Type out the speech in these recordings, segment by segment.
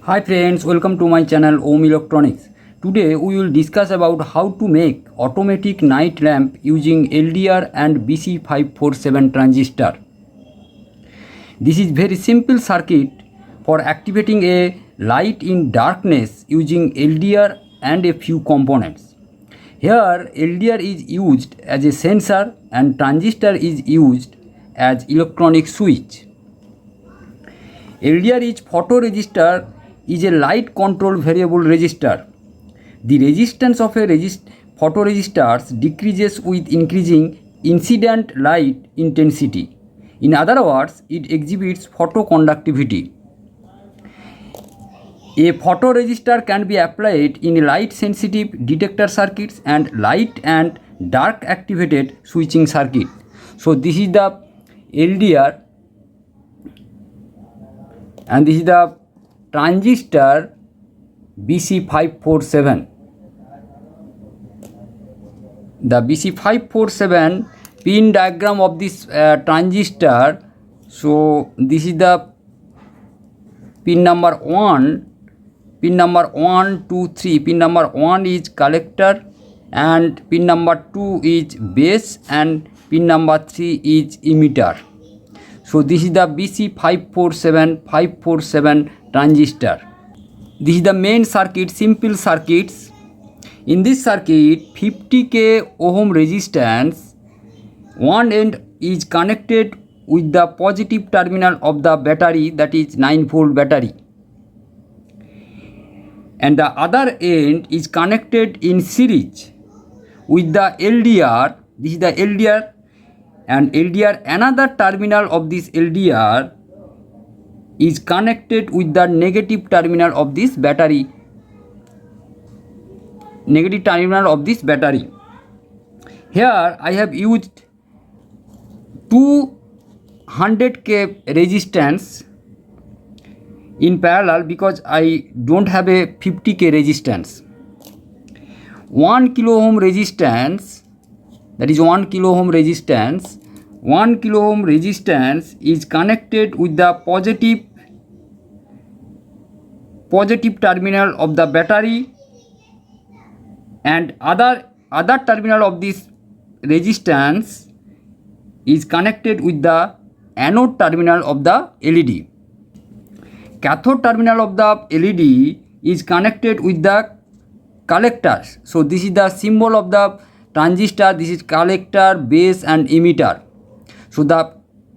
Hi friends, welcome to my channel Om Electronics. Today we will discuss about how to make automatic night lamp using LDR and BC547 transistor. This is very simple circuit for activating a light in darkness using LDR and a few components. Here LDR is used as a sensor and transistor is used as electronic switch. LDR is photoresistor is a light control variable resistor. The resistance of a photoresistor decreases with increasing incident light intensity. In other words, it exhibits photoconductivity. A photoresistor can be applied in light sensitive detector circuits and light and dark activated switching circuit. So this is the LDR and this is the transistor BC547. The BC547 pin diagram of this transistor. So this is the pin number 1, pin number 1, 2, 3. Pin number 1 is collector and pin number 2 is base and pin number 3 is emitter. So this is the BC547 transistor. This is the main circuit, simple circuits. In this circuit, 50k ohm resistance, one end is connected with the positive terminal of the battery, that is 9-volt battery, and the other end is connected in series with the LDR. This is the LDR, and LDR, another terminal of this LDR is connected with the negative terminal of this battery. Here I have used 200k resistance in parallel because I don't have a 50k resistance. 1 kilo ohm resistance, that is 1 kilo ohm resistance. 1 kilo ohm resistance is connected with the positive terminal of the battery, and other terminal of this resistance is connected with the anode terminal of the LED. Cathode terminal of the LED is connected with the collectors. So this is the symbol of the transistor. This is collector, base and emitter. So the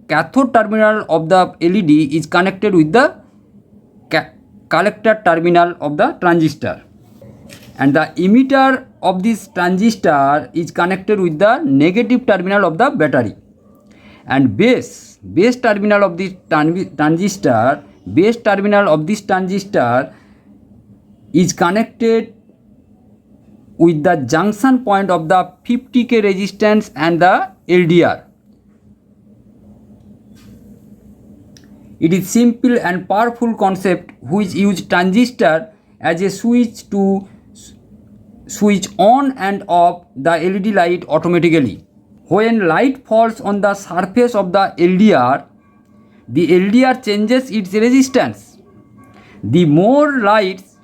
cathode terminal of the LED is connected with the collector terminal of the transistor, and the emitter of this transistor is connected with the negative terminal of the battery, and base terminal of this transistor is connected with the junction point of the 50k resistance and the LDR. It is simple and powerful concept which use transistor as a switch to switch on and off the LED light automatically. When light falls on the surface of the LDR, the LDR changes its resistance. The more lights,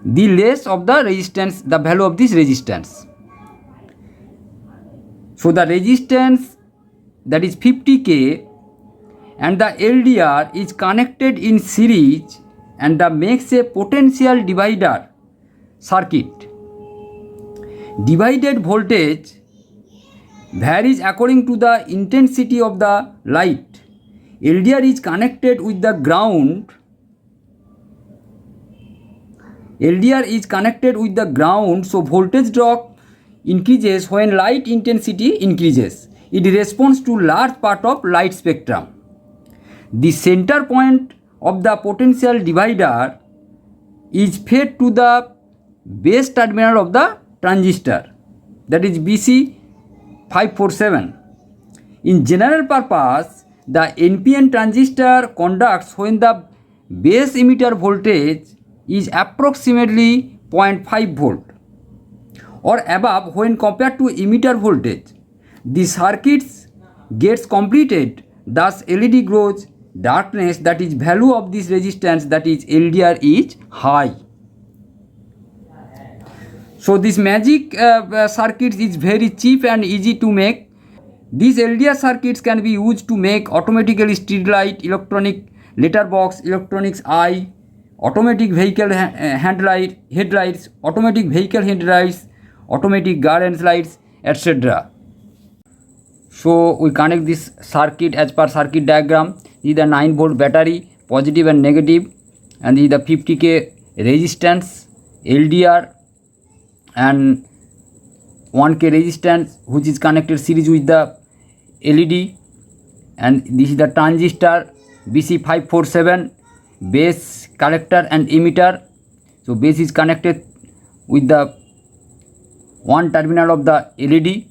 the less of the resistance, the value of this resistance. So the resistance, that is 50k, and the LDR is connected in series and that makes a potential divider circuit. Divided voltage varies according to the intensity of the light. LDR is connected with the ground. So voltage drop increases when light intensity increases. It responds to large part of light spectrum. The center point of the potential divider is fed to the base terminal of the transistor, that is BC547. In general purpose, the NPN transistor conducts when the base emitter voltage is approximately 0.5 volt or above when compared to emitter voltage. The circuit gets completed, thus LED glows darkness, that is value of this resistance, that is LDR, is high. So this magic circuit is very cheap and easy to make. These LDR circuits can be used to make automatically street light, electronic letterbox, electronics eye, automatic vehicle headlights, automatic vehicle headlights, automatic garden lights, etc. So we connect this circuit as per circuit diagram. This is the 9-volt battery, positive and negative, and this is the 50k resistance, LDR, and 1k resistance which is connected series with the LED, and this is the transistor BC547, base, collector and emitter. So base is connected with the one terminal of the LDR.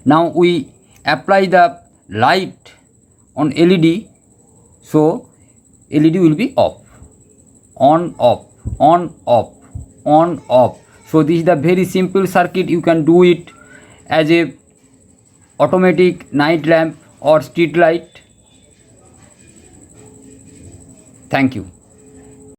Now we apply the light on LED, so LED will be off, on off, on off, on off. So this is the very simple circuit. You can do it as a automatic night lamp or street light. Thank you.